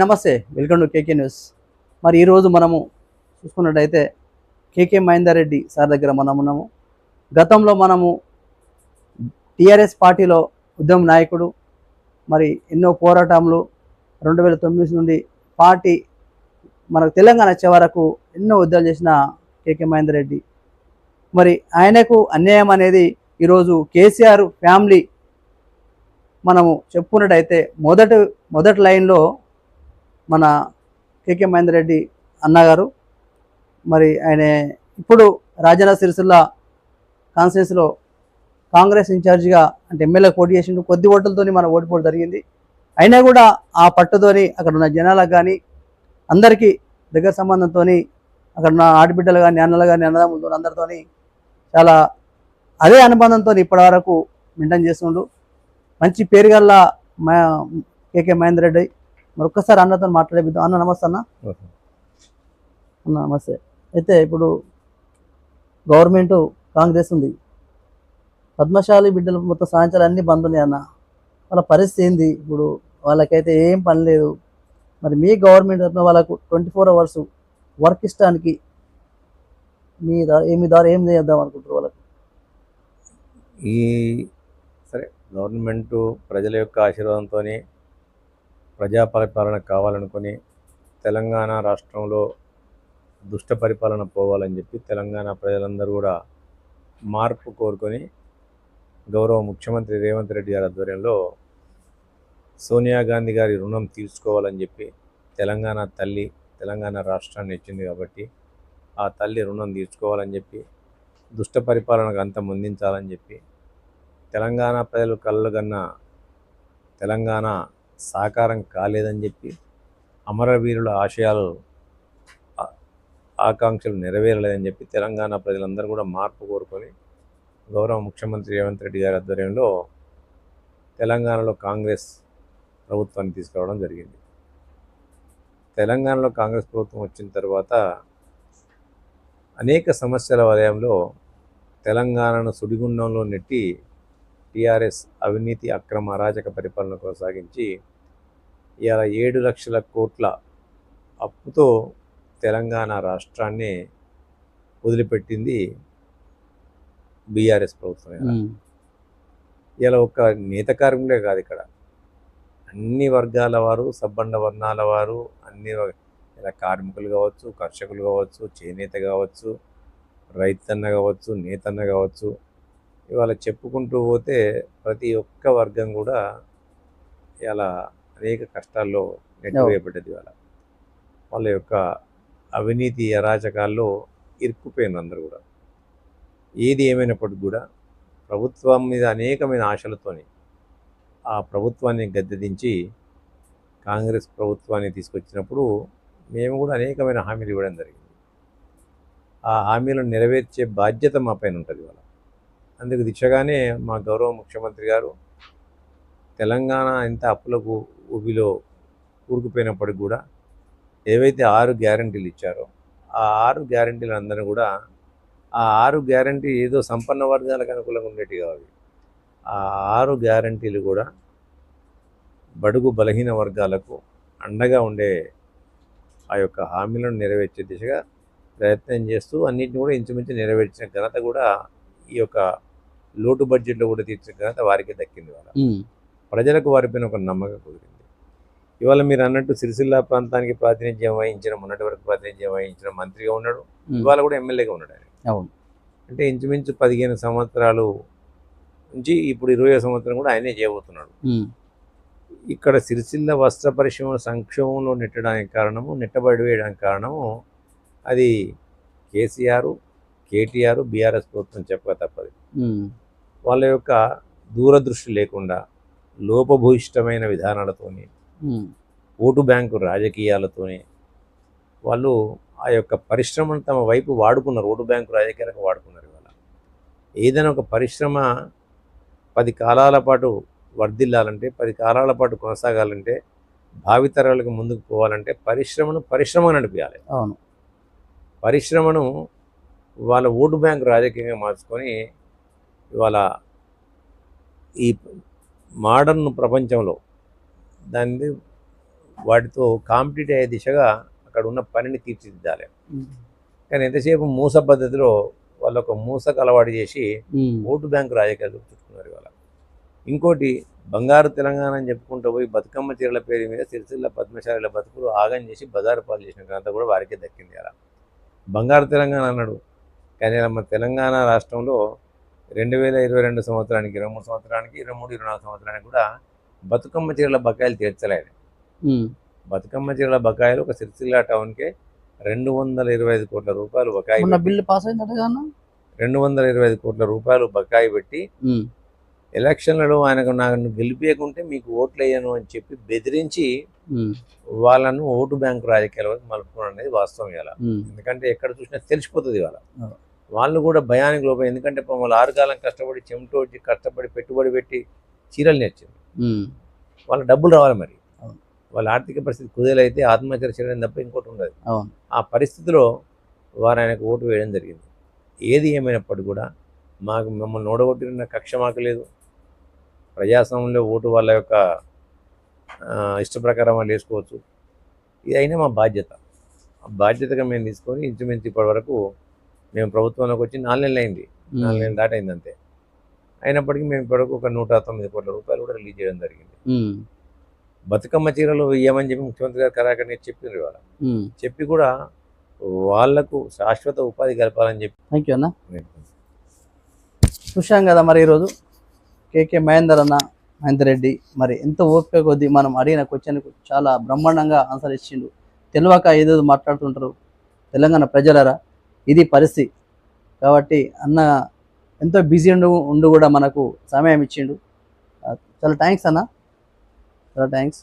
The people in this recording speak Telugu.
నమస్తే, వెల్కమ్ టు కేకే న్యూస్. మరి ఈరోజు మనము చూసుకున్నట్టయితే కేకే మహేందర్ రెడ్డి సార్ దగ్గర మనం ఉన్నాము. గతంలో మనము టీఆర్ఎస్ పార్టీలో ఉద్యమ నాయకుడు, మరి ఎన్నో పోరాటంలో 2009 నుండి పార్టీ మనకు తెలంగాణ వచ్చే వరకు ఎన్నో ఉద్యమాలు చేసిన కేకే మహేందర్ రెడ్డి. మరి ఆయనకు అన్యాయం అనేది ఈరోజు కేసీఆర్ ఫ్యామిలీ మనము చెప్పుకున్నట్టయితే మొదటి లైన్లో మన కేకే మహేందర్ రెడ్డి అన్నగారు. మరి ఆయన ఇప్పుడు రాజన్న సిరిసిల్ల కాన్స్టిట్యూన్సీలో కాంగ్రెస్ ఇన్ఛార్జిగా అంటే ఎమ్మెల్యే పోటీ చేసిండు. కొద్ది ఓట్లతో మన ఓడిపోవడం జరిగింది. అయినా కూడా ఆ పట్టుతోని అక్కడ ఉన్న జనాలకు కానీ అందరికీ దగ్గర సంబంధంతో అక్కడ ఉన్న ఆడబిడ్డలు కానీ అన్నలు కానీ అన్నదమ్ములతో అందరితో చాలా అదే అనుబంధంతో ఇప్పటివరకు మెయింటైన్ చేస్తుండు. మంచి పేరు గల్ల కేకే మహేందర్ రెడ్డి. మరొక్కసారి అన్నతో మాట్లాడేద్దాం. అన్న నమస్తే. అన్న నమస్తే. అయితే ఇప్పుడు గవర్నమెంట్ కాంగ్రెస్ ఉంది, పద్మశాలి బిడ్డలు మొత్తం సాయంత్రాలు అన్నీ బంద్ ఉన్నాయి అన్న. వాళ్ళ పరిస్థితి ఏంది? ఇప్పుడు వాళ్ళకైతే ఏం పని లేదు. మరి మీ గవర్నమెంట్ వాళ్ళకు 24 hours వర్క్ ఇష్టానికి మీ ద్వారా ఏం చేద్దాం అనుకుంటారు వాళ్ళకి? సరే, గవర్నమెంటు ప్రజల యొక్క ఆశీర్వాదంతో ప్రజా పరిపాలన కావాలనుకొని తెలంగాణ రాష్ట్రంలో దుష్ట పరిపాలన పోవాలని చెప్పి తెలంగాణ ప్రజలందరూ కూడా మార్పు కోరుకొని గౌరవ ముఖ్యమంత్రి రేవంత్ రెడ్డి గారి ఆధ్వర్యంలో సోనియా గాంధీ గారి రుణం తీర్చుకోవాలని చెప్పి తెలంగాణ తల్లి తెలంగాణ రాష్ట్రాన్ని ఇచ్చింది కాబట్టి ఆ తల్లి రుణం తీర్చుకోవాలని చెప్పి దుష్ట పరిపాలనకు అంతమొందించాలని చెప్పి తెలంగాణ ప్రజలు కళ్ళగన్న తెలంగాణ సాకారం కాలేదని చెప్పి అమరవీరుల ఆశయాలు ఆకాంక్షలు నెరవేరలేదని చెప్పి తెలంగాణ ప్రజలందరూ కూడా మార్పు కోరుకొని గౌరవ ముఖ్యమంత్రి రేవంత్ రెడ్డి గారి ఆధ్వర్యంలో తెలంగాణలో కాంగ్రెస్ ప్రభుత్వాన్ని తీసుకురావడం జరిగింది. తెలంగాణలో కాంగ్రెస్ ప్రభుత్వం వచ్చిన తర్వాత అనేక సమస్యల వలయంలో తెలంగాణను సుడిగుండంలో నెట్టి టీఆర్ఎస్ అవినీతి అక్రమ అరాచక పరిపాలన కొనసాగించి ఇవాళ 7 లక్షల కోట్ల అప్పుతో తెలంగాణ రాష్ట్రాన్ని వదిలిపెట్టింది బీఆర్ఎస్ ప్రభుత్వం. ఇలా ఒక నేత కార్మికులే కాదు, ఇక్కడ అన్ని వర్గాల వారు, సబ్బండ వర్ణాల వారు, అన్ని ఇలా కార్మికులు కావచ్చు, కర్షకులు కావచ్చు, చేనేత కావచ్చు, రైతన్న కావచ్చు, నేతన్న కావచ్చు, ఇవాళ చెప్పుకుంటూ పోతే ప్రతి ఒక్క వర్గం కూడా ఇలా అనేక కష్టాల్లో నెట్టివేయబడ్డది. వాళ్ళ యొక్క అవినీతి అరాచకాల్లో ఇరుక్కుపోయిన అందరూ కూడా. ఏది ఏమైనప్పటికీ కూడా ప్రభుత్వం మీద అనేకమైన ఆశలతోని ఆ ప్రభుత్వాన్ని గద్దెదించి కాంగ్రెస్ ప్రభుత్వాన్ని తీసుకొచ్చినప్పుడు మేము కూడా అనేకమైన హామీలు ఇవ్వడం జరిగింది. ఆ హామీలను నెరవేర్చే బాధ్యత మా పైన ఉంటుంది ఇవాళ. అందుకు దిశగానే మా గౌరవ ముఖ్యమంత్రి గారు తెలంగాణ ఎంత అప్పులకు ఊబిలో కూరుకుపోయినప్పటికి కూడా ఏవైతే 6 గ్యారంటీలు ఇచ్చారో ఆ 6 గ్యారంటీలు అందరూ కూడా ఆ 6 గ్యారంటీ ఏదో సంపన్న వర్గాలకు అనుకూలంగా ఉండేవి కావాలి. ఆ 6 గ్యారంటీలు కూడా బడుగు బలహీన వర్గాలకు అండగా ఉండే ఆ యొక్క హామీలను నెరవేర్చే దిశగా ప్రయత్నం చేస్తూ అన్నింటిని కూడా ఇంచుమించు నెరవేర్చిన ఘనత కూడా ఈ యొక్క లోటు బడ్జెట్లో కూడా తీర్చిన ఘనత వారికి దక్కింది. వాళ్ళ ప్రజలకు వారిపైన ఒక నమ్మకం కుదిరింది. ఇవాళ మీరు అన్నట్టు సిరిసిల్ల ప్రాంతానికి ప్రాతినిధ్యం వహించిన, మొన్నటి వరకు ప్రాతినిధ్యం వహించిన మంత్రిగా ఉన్నాడు, ఇవాళ కూడా ఎమ్మెల్యేగా ఉన్నాడు ఆయన. అంటే ఇంచుమించు 15 సంవత్సరాలు నుంచి ఇప్పుడు 20వ సంవత్సరం కూడా ఆయనే చేయబోతున్నాడు. ఇక్కడ సిరిసిల్ల వస్త్ర పరిశ్రమ సంక్షోభంలో నెట్టబడి వేయడానికి కారణము అది కేసీఆర్, కేటీఆర్, బీఆర్ఎస్ ప్రభుత్వం చెప్పక తప్పదు. వాళ్ళ యొక్క దూరదృష్టి లేకుండా లోపభూయిష్టమైన విధానాలతోని, ఓటు బ్యాంకు రాజకీయాలతోని వాళ్ళు ఆ యొక్క పరిశ్రమను తమ వైపు వాడుకున్నారు. ఓటు బ్యాంకు రాజకీయాలకు వాడుకున్నారు. ఇవాళ ఏదైనా ఒక పరిశ్రమ 10 కాలాల పాటు వర్ధిల్లాలంటే, 10 కాలాల పాటు కొనసాగాలంటే, భావితరాలకు ముందుకు పోవాలంటే పరిశ్రమను నడిపించాలి. అవును, పరిశ్రమను వాళ్ళ ఓటు బ్యాంకు రాజకీయంగా మార్చుకొని ఇవాళ ఈ మోడర్న్ ప్రపంచంలో దాన్ని వాటితో కాంపిటీట్ అయ్యే దిశగా అక్కడ ఉన్న పనిని తీర్చిదిద్దాలి. కానీ ఎంతసేపు మూస పద్ధతిలో వాళ్ళు ఒక మూసకు అలవాటు చేసి ఓటు బ్యాంకు రాజకీయాలు చుట్టుకున్నారు ఇవాళ. ఇంకోటి, బంగారు తెలంగాణ అని చెప్పుకుంటూ పోయి బతుకమ్మ చీరల పేరు మీద సిరిసిల్ల పద్మశాలిల బతుకులు ఆగం చేసి బజారు పాలు చేసిన ఘనత కూడా వారికే దక్కింది. అలా బంగారు తెలంగాణ అన్నాడు, కానీ మన తెలంగాణ రాష్ట్రంలో 2022 సంవత్సరానికి, 23 సంవత్సరానికి, 23-24 సంవత్సరానికి కూడా బతుకమ్మ చీరల బకాయిలు తీర్చలేదు. బతుకమ్మ చీరల బకాయిలు ఒక సిరిసిల్ల టౌన్కే 225 కోట్ల రూపాయలు బకాయి, బిల్లు పాస్ అయిందట, 225 కోట్ల రూపాయలు బకాయి పెట్టి ఎలక్షన్లలో ఆయనకు నాకు గెలిపేయకుంటే మీకు ఓట్లు వేయను అని చెప్పి బెదిరించి వాళ్ళను ఓటు బ్యాంకు రాజకీయాలకు మలుపుకోవడం అనేది వాస్తవం. ఇవాళ ఎందుకంటే ఎక్కడ చూసినా తెలిసిపోతుంది ఇవాళ. వాళ్ళు కూడా భయానికి లోపం, ఎందుకంటే వాళ్ళు 6 కాలం కష్టపడి చెమటోడ్చి కష్టపడి పెట్టుబడి పెట్టి చీరలు నేర్చింది. వాళ్ళ డబ్బులు రావాలి, మరి వాళ్ళ ఆర్థిక పరిస్థితి కుదేలైతే ఆత్మహత్య చేయడం తప్ప ఇంకోటి ఉండదు. ఆ పరిస్థితిలో వారు ఆయనకు ఓటు వేయడం జరిగింది. ఏది ఏమైనప్పటికీ కూడా మమ్మల్ని ఓడగొట్టిన కక్ష మాకు లేదు. ప్రజాస్వామ్యంలో ఓటు వాళ్ళ యొక్క ఇష్ట ప్రకారం వాళ్ళు వేసుకోవచ్చు. ఇది అయినా మా బాధ్యత. ఆ బాధ్యతగా మేము తీసుకొని ఇంచుమించు ఇప్పటి వరకు మేము ప్రభుత్వంలోకి వచ్చి 4 నెలలు అయింది, 4 నెలలు దాటైంది అంతే. అయినప్పటికీ మేము ఇప్పటివరకు ఒక 109 కోట్ల రూపాయలు కూడా రిలీజ్ చేయడం జరిగింది. బతుకమ్మ చీరలు ఇవ్వమని చెప్పి ముఖ్యమంత్రి గారు కరాకని చెప్పిండ్రు ఇవాళ. చెప్పి కూడా వాళ్లకు శాశ్వత ఉపాధి కలపాలని చెప్పి. థ్యాంక్ యూ అన్న. చూసాం కదా మరి ఈరోజు కేకే మహేందర్ రెడ్డి మరి ఎంత ఓపిక కొద్దీ మనం అడిగిన క్వశ్చన్కు చాలా బ్రహ్మాండంగా ఆన్సర్ ఇచ్చిండు. తెలియక ఏదేదో మాట్లాడుతుంటారు తెలంగాణ ప్రజలరా, ఇది పరిస్థితి. కాబట్టి అన్న ఎంతో బిజీ ఉండు కూడా మనకు సమయం ఇచ్చిండు. చాలా థ్యాంక్స్ అన్న, చాలా థ్యాంక్స్.